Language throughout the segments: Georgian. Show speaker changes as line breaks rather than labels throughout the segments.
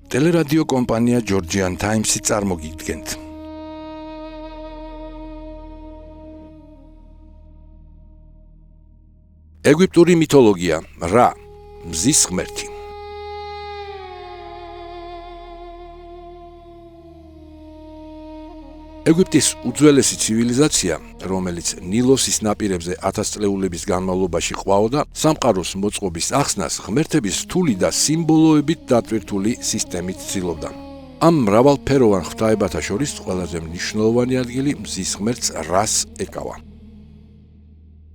ტელერადიო კომპანია Georgian Times-ი წარმოგიდგენთ. ეგვიპტური მითოლოგია, რა, მზის ღმერთი. ეგვიპტის უძველესი ცივილიზაცია, რომელიც ნილოსის ნაპირებზე 1000 წლეულების განმავლობაში ყვაოდა, სამყაროს მოწყობის ახსნას ღმერთების რთული და სიმბოლოებით დატვირთული სისტემით ცდილობდა. ამ მრავალფეროვან ღვთაებათა შორის ყველაზე მნიშვნელოვანი ადგილი მზის ღმერთს რას ეკავა.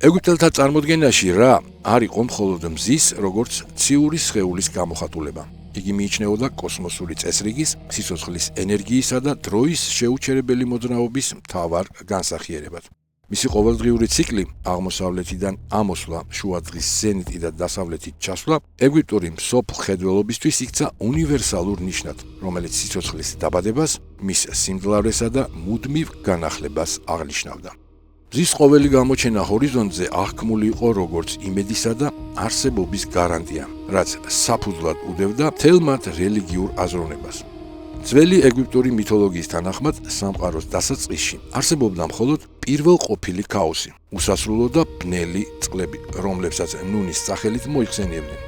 ეგვიპტელთა წარმოდგენაში რა არ იყო მხოლოდ მზის, როგორც ციური სხეულის გამოხატულება. იგი მიიჩნეოდა კოსმოსური წესრიგის, სიცოცხლის ენერგიისა და დროის შეუჩერებელი მოძრაობის მთავარ განსახიერებად. მისი ყოველდღიური ციკლი, აღმოსავლეთიდან ამოსვლა, შუა დღის ზენიტი და დასავლეთით ჩასვლა, ეგვიპტური მსოფლმხედველობისთვის იქცა უნივერსალურ ნიშნად, რომელიც სიცოცხლის დაბადებას, მის სიმძლავრესა და მუდმივ განახლებას აღნიშნავდა. მზის ყოველი გამოჩენა ჰორიზონტზე აღქმული იყო როგორც იმედისა და არსებობის გარანტია, რაც საფუძვლად უდევდა მთელ მათ რელიგიურ აზროვნებას. ძველი ეგვიპტური მითოლოგიის თანახმად, სამყაროს დასაწყისში არსებობდა მხოლოდ პირველყოფილი ქაოსი, უსასრულო და ბნელი წყლები, რომლებსაც ნუნის სახელით მოიხსენიებდნენ.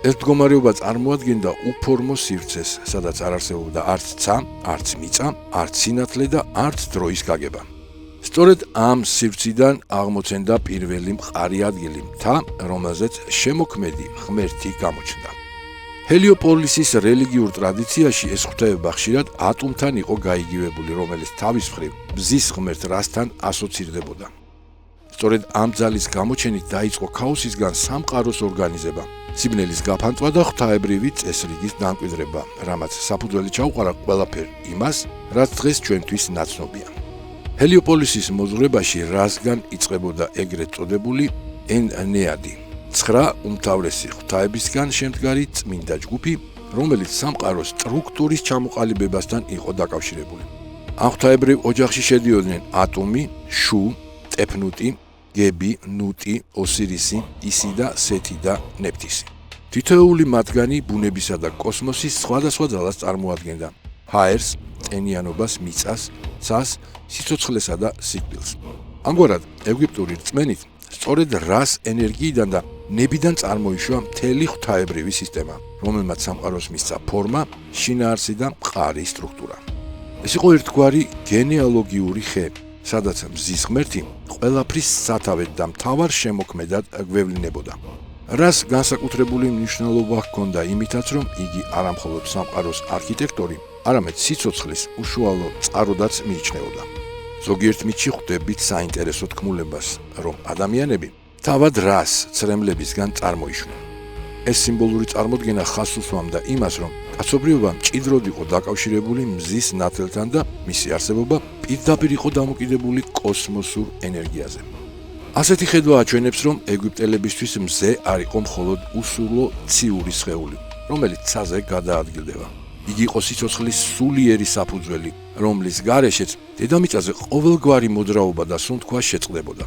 ეს მდგომარეობა წარმოადგენდა უფორმო სივრცეს, სადაც არ არსებობდა არც ცა, არც მიწა, არც სინათლე და არც დროის გაგება. სწორედ ამ სივრციდან აღმოცენდა პირველი მყარი ადგილი, მთა, რომელზეც შემოქმედი ღმერთი გამოჩნდა. ჰელიოპოლისის რელიგიურ ტრადიციაში ეს ღვთაება ხშირად ატომთან იყო გაიგივებული, რომელიც თავის მხრივ მზის ღმერთ რასთან ასოცირდებოდა. სწორედ ამ ძალის გამოჩენით დაიწყო ქაოსისგან სამყაროს ორგანიზება, სიბნელის გაფანტვა და ღვთაებრივი წესრიგის დამკვიდრება, რამაც საფუძველი ჩაუყარა ყველაფერ იმას, რაც დღეს ჩვენთვის ნაცნობია. ჰელიოპოლისის მოძღვრებაში რასგან იწყებოდა ეგრეთ წოდებული ენეადი, 9 უმთავრესი ღვთაებისგან შემდგარი წმინდა ჯგუფი, რომელიც სამყაროს სტრუქტურის ჩამოყალიბებასთან იყო დაკავშირებული. ამ ღვთაებრივ ოჯახში შედიოდნენ ატომი, შუ, ტეფნუტი, გები, ნუტი, ოსირისი, ისი და სეთი და ნეფთისი. თითოეული მათგანი ბუნებისა და კოსმოსის სხვადასხვა ძალას წარმოადგენდა: ჰაერს, ტენიანობას, მიწას, ცას, სიცოცხლესა და სიკვდილს. ამგვარად, ეგვიპტური რწმენით, სწორედ რას ენერგიიდან და ნებიდან წარმოიშვა მთელი ღვთაებრივი სისტემა, რომელმაც სამყაროს მისცა ფორმა, შინაარსი და მყარი სტრუქტურა. ეს იყო ერთგვარი გენეალოგიური ხე, სადაც მზის ღმერთი ყველაფრის სათავედ და მთავარ შემოქმედად გვევლინებოდა. რას განსაკუთრებული მნიშვნელობა ჰქონდა იმითაც, რომ იგი არა მხოლოდ სამყაროს არქიტექტორი, არამედ სიცოცხლის უშუალო წყაროდაც მიიჩნეოდა. ზოგიერთ მითში ხვდებით საინტერესო თქმულებას, რომ ადამიანები თავად რას ცრემლებისგან წარმოიშვნენ. ეს სიმბოლური წარმოდგენა ხაზს უსვამდა იმას, რომ კაცობრიობა მჭიდროდ იყო დაკავშირებული მზის ნათელთან და მისი არსებობა პირდაპირ იყო დამოკიდებული კოსმოსურ ენერგიაზე. ასეთი ხედვა აჩვენებს, რომ ეგვიპტელებისთვის მზე არ იყო მხოლოდ უსურლო ციური სხეული, რომელიც ცაზე გადაადგილდება. იგი იყო სიცოცხლის სულიერი საფუძველი, რომლის გარეშეც დედამიწაზე ყოველგვარი მოძრაობა და სუნთქვა შეწყდებოდა.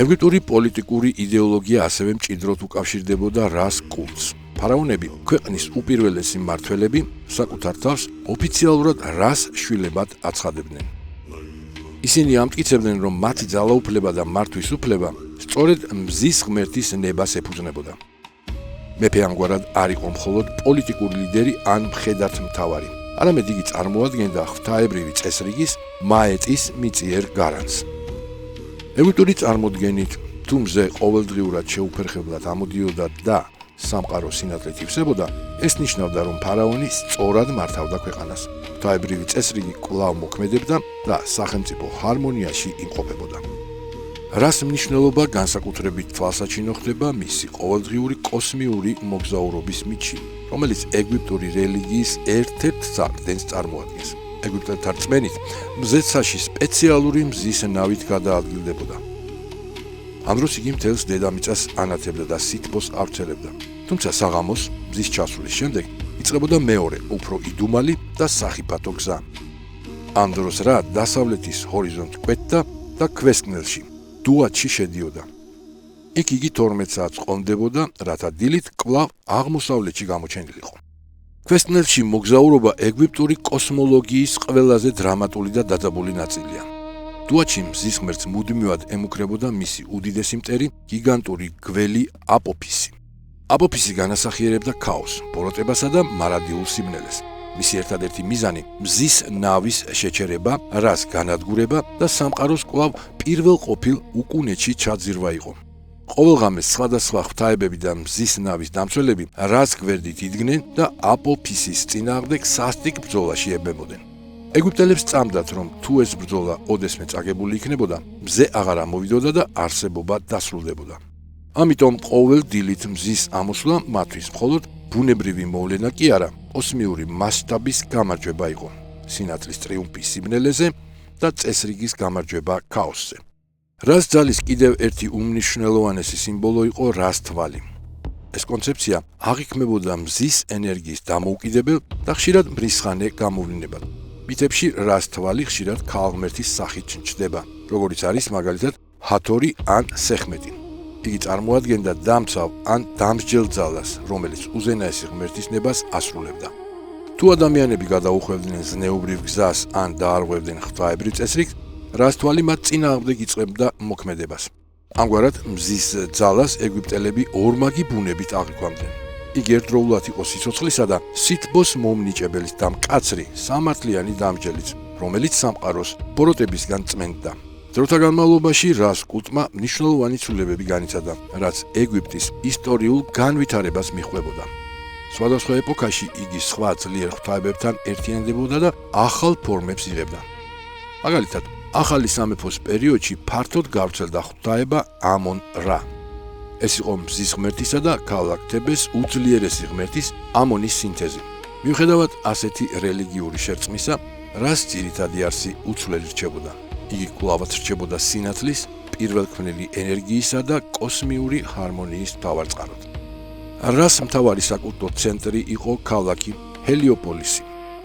ეგვიპტური პოლიტიკური იდეოლოგია ასევე მჭიდროდ უკავშირდებოდა რას კულტს. ფარაონები, ქვეყნის უპირველესი მმართველები, საკუთარ თავს ოფიციალურად რას შვილებად აცხადებდნენ. ისინი ამტკიცებდნენ, რომ მათი ძალაუფლება და მართვის უფლება სწორედ მზის ღმერთის ნებას ეფუძნებოდა. მეფე ამგვარად არ იყო მხოლოდ პოლიტიკური ლიდერი ან მხედართმთავარი, არამედ იგი წარმოადგენდა ღვთაებრივი წესრიგის, მაეტის მიწიერ გარანტს. ეგვიპტური წარმოდგენით, თუ მზე ყოველდღიურად შეუფერხებლად ამოდიოდა და სამყაროს სინათლით ივსებოდა, ეს ნიშნავდა, რომ ფარაონი სწორად მართავდა ქვეყანას. ღვთაებრივი წესრიგი კვლავ მოქმედებდა და სახელმწიფო ჰარმონიაში იმყოფებოდა. რას მნიშვნელობა განსაკუთრებით თვალსაჩინო ხდება მისი ყოველდღიური კოსმიური მოგზაურობის მითში, რომელიც ეგვიპტური რელიგიის ერთ-ერთ სარდენს წარმოადგენს. ეგვიპტელთა რწმენით, მზეცაში სპეციალური მზის ნავით გადაადგილდებოდა. ამ დროს იგი მთელს დედამიწას ანათებდა და სითბოს ავრცელებდა. თუმცა საღამოს, მზის ჩასვლის შემდეგ, იწყებოდა მეორე, უფრო იდუმალი და სახიფათო გზა. ამ დროს რა დასავლეთის ჰორიზონტს კვეთდა და ქვესკნელში, დუათში შედიოდა. იქ იგი 12 საათს ყომდებოდა, რათა დილით კვლავ აღმოსავლეთში გამოჩენილიყო. ქვესტნელში მოგზაურობა ეგვიპტური კოსმოლოგიის ყველაზე დრამატული და დაძაბული ნაწილია. დუაჩი მზის ღმერთს მუდმივად ემუქრებოდა მისი უდიდესი მტერი, გიგანტური გველი აპოფისი. აპოფისი განასახიერებდა ქაოსს, ბოროტებასა და მარადიულ სიბნელეს. მისი ერთადერთი მიზანი მზის ნავის შეჩერება, რას განადგურება და სამყაროს კვლავ პირველ ყოფილ უკუნეთში ჩაძირვა იყო. ყოველღამეს სხვადასხვა ღვთაებები და მზის ნავის დამცველები რას გვერდით იდგნენ და აპოფისის წინააღმდეგ სასტიკ ბრძოლაში ებებოდნენ. ეგვიპტელებს წამდათ, რომ თუ ეს ბრძოლა ოდესმე წაგებული იქნებოდა, მზე აღარ ამოვიდოდა და არსებობა დასრულდებოდა. ამიტომ ყოველ დილით მზის ამოსვლა მათთვის მხოლოდ ბუნებრივი მოვლენა კი არა, კოსმიური მასშტაბის გამარჯვება იყო, სინათლის ტრიუმფი სიბნელეზე და წესრიგის გამარჯვება ქაოსზე. რას ძალის კიდევ ერთი უმნიშვნელოვანესი სიმბოლო იყო რას თვალი. ეს კონცეფცია აღიქმებოდა მზის ენერგიის დამოუკიდებელ და ხშირად მრისხანე გამოვლინებად. მითებში რას თვალი ხშირად ქალღმერთის სახით ჩნდება, როგორიც არის მაგალითად ჰათორი ან სეხმეტი. იგი წარმოადგენდა დამცავ ან დამსჯელ ძალას, რომელიც უზენაესი ღმერთის ნებას ასრულებდა. თუ ადამიანები გადაუხვევდნენ ზნეობრივ გზას ან დაარღვევდნენ ღვთაებრივ წესრიგს, რას თვალი მათ წინააღმდეგ იწყებდა მოქმედებას. ამგვარად მზის ძალას ეგვიპტელები ორმაგი ბუნებით აღიქვამდნენ. იგი ერთდროულად იყო სიცოცხლისა და სითბოს მომნიჭებელის და მკაცრი, სამართლიანი დამსჯელიც, რომელიც სამყაროს ბოროტებისგან წმენდდა. დროთა განმავლობაში რას კულტმა მნიშვნელოვანი ცვლილებები განიცადა, რაც ეგვიპტის ისტორიულ განვითარებას მიჰყვებოდა. სხვადასხვა ეპოქაში იგი სხვა ძლიერ ღვთაებებთან ერთიანდებოდა და ახალ ფორმებს იღებდა. მაგალითად, ახალი სამეფოს პერიოდში ფართოდ გავრცელდა ღვთაება ამონ-რა. ეს იყო მზის ღმერთისა და ქალაქ თებეს უძლიერესი ღმერთის ამონის სინთეზი. მიუხედავად ასეთი რელიგიური შერწყმისა, რას ძირითადი არსი უცვლელი რჩებოდა. იგი კვლავაც რჩებოდა სინათლის, პირველქმნელი ენერგიისა და კოსმიური ჰარმონიის მთავარწყაროდ. რას მთავარი საკულტო ცენტრი იყო ქალაქი ჰელიოპოლისი,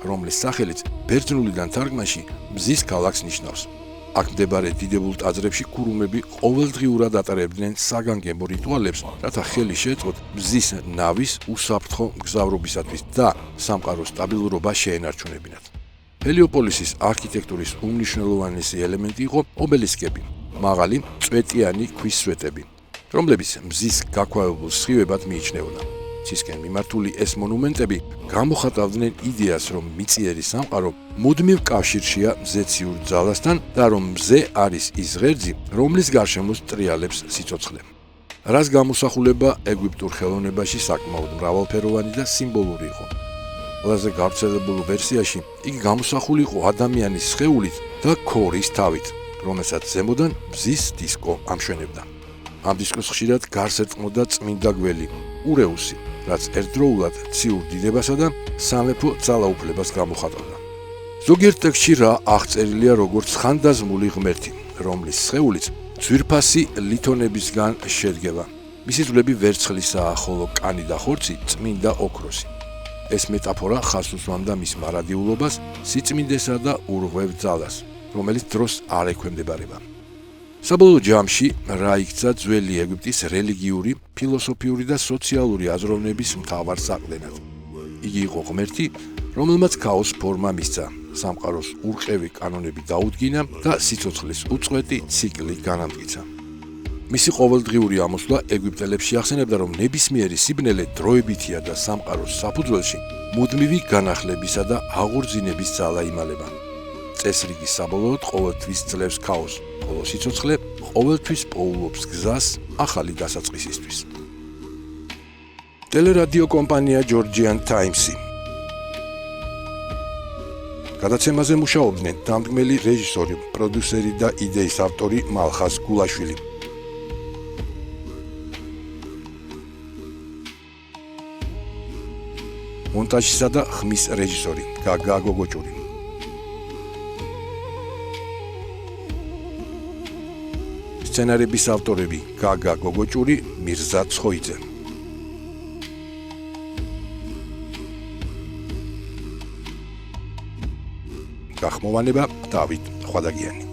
რომლის სახელიც ბერძნულიდან თარგმანში მზის ქალაქს ნიშნავს. აქ მდებარე დიდებულ ტაძრებში ქურუმები ყოველდღიურად ატარებდნენ საგანგებო რიტუალებს, რათა ხელი შეეწყოთ მზის ნავის უსაფრთხო მგზავრობისათვის და სამყაროს სტაბილურობა შეენარჩუნებინათ. ჰელიოპოლისის არქიტექტურის უმნიშვნელოვანესი ელემენტი იყო ობელისკები, მაღალი, წვეტიანი ქვის სვეტები, რომლებიც მზის გაქვავებულ სხივებად მიიჩნეოდა. ცისკენ მიმართული ეს მონუმენტები გამოხატავდნენ იდეას, რომ მიწიერი სამყარო მუდმივ კავშირშია მზეციურ ძალასთან და რომ მზე არის ის ღერძი, რომლის გარშემო ტრიალებს სიცოცხლე. რას გამოსახულება ეგვიპტურ ხელოვნებაში საკმაოდ მრავალფეროვანი და სიმბოლური იყო. ყველაზე გავრცელებულ ვერსიაში იგი გამოსახული იყო ადამიანის სხეულით და ქორის თავით, რომელსაც ზემოდან მზის დისკო ამშვენებდა. ამ დისკოს ხშირად გარს ერტყმოდა წმინდა გველი, ურეუსი, რაც ერთდროულად ციურ დიდებასა და სამეფო ძალაუფლებას გამოხატავდა. ზოგიერთ ტექსტში რა აღწერილია როგორც ხანდაზმული ღმერთი, რომლის სხეულიც ძვირფასი ლითონებისგან შედგება. მისი ძვლები ვერცხლისაა, ხოლო კანი და ხორცი წმინდა ოქროსი. ეს მეტაფორა ხაზს უსვამდა მის მარადიულობას, სიწმინდესა და ურღვევ ძალას, რომელიც დროს არ ექვემდებარება. საბოლოო ჯამში რა იქცა ძველი ეგვიპტის რელიგიური, ფილოსოფიური და სოციალური აზროვნების მთავარ საყრდენად. იგი იყო ღმერთი, რომელმაც ქაოს ფორმა მისცა, სამყაროს ურყევი კანონები დაუდგინა და სიცოცხლის უწყვეტი ციკლი განამტკიცა. მისი ყოველდღიური ამოსვლა ეგვიპტელებს შეახსენებდა, რომ ნებისმიერი სიბნელე დროებითია და სამყაროს საფუძველში მუდმივი განახლებისა და აღორძინების ძალა იმალება. წესრიგი საბოლოოდ ყოველთვის ძლევს ქაოსს, ხოლო სიცოცხლე ყოველთვის პოულობს გზას ახალი დასაწყისისთვის. ტელერადიო კომპანია Georgian Times-ი. გადაცემაზე მუშაობდნენ დამდგმელი რეჟისორი, პროდიუსერი და იდეის ავტორი მალხაზ გულაშვილი. მონტაჟისა და ხმის რეჟისორი გაგა გოგოჭური. სცენარების ავტორები გაგა გოგოჭური, მირზა ცხოიძე. გახმოვანება დავით ხვადაგიანი.